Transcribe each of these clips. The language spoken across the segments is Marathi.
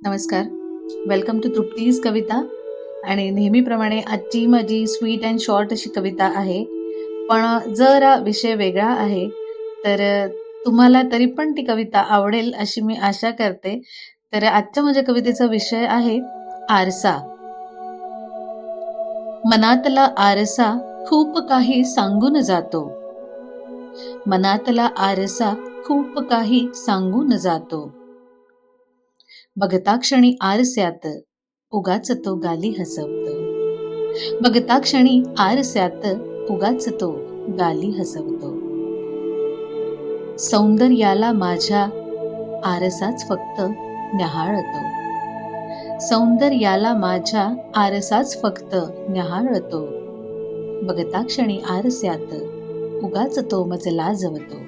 नमस्कार. वेलकम टू तृप्तीज कविता. आणि नेहमीप्रमाणे आजची माझी स्वीट अँड शॉर्ट अशी कविता आहे, पण जरा विषय वेगळा आहे. तर तुम्हाला तरी पण ती कविता आवडेल अशी मी आशा करते. तर आजच्या माझ्या कवितेचा विषय आहे आरसा. मनातला आरसा खूप काही सांगून जातो. मनातला आरसा खूप काही सांगून जातो. बघता क्षणी आरस्यात उगाच तो गाली हसवतो. बघता क्षणी आरस्यात उगाच तो गाली हसवतो. सौंदर्याला माझ्या आरसाच फक्त न्याहाळतो. सौंदर्याला माझ्या आरसाच फक्त न्याहाळतो. बघता क्षणी आरस्यात उगाच तो मज लाजवतो.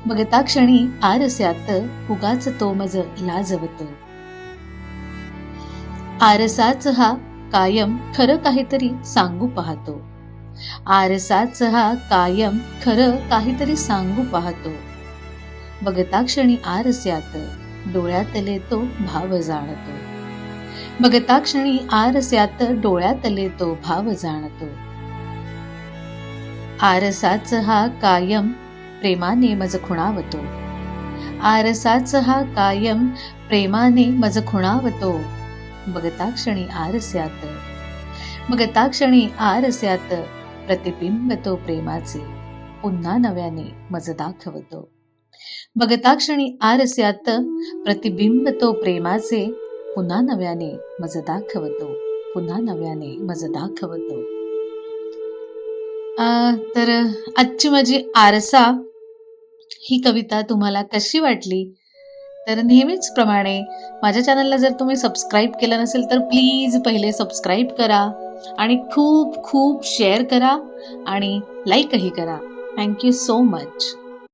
बघता क्षणी आरस्यात उगाच तो मज लाजवतो. आरसाच हा कायम खरं काहीतरी सांगू पाहतो. आरसाच हा कायम खरं काहीतरी सांगू पाहतो. बघता क्षणी आरस्यात डोळ्यातले तो भाव जाणतो. बघता क्षणी आरस्यात डोळ्यातले तो भाव जाणतो. आरसाच हा कायम प्रेमाने मज खुणावतो. आरसाच हा कायम प्रेमाने मज खुणावतो. बघता क्षणी आरस्यात बघता क्षणी आरस्यात प्रतिबिंब तो प्रेमाचे पुन्हा नव्याने मज दाखवतो. बघता क्षणी आरस्यात प्रतिबिंब तो प्रेमाचे पुन्हा नव्याने मज दाखवतो. पुन्हा नव्याने मज दाखवतो. तर आजची माझी आरसा ही कविता तुम्हाला कशी वाटली? तर नेहमीच प्रमाणे माझ्या चॅनलला जर तुम्ही सबस्क्राईब केलं नसेल तर प्लीज पहिले सबस्क्राईब करा आणि खूप खूप शेअर करा आणि लाईकही करा. Thank you so much.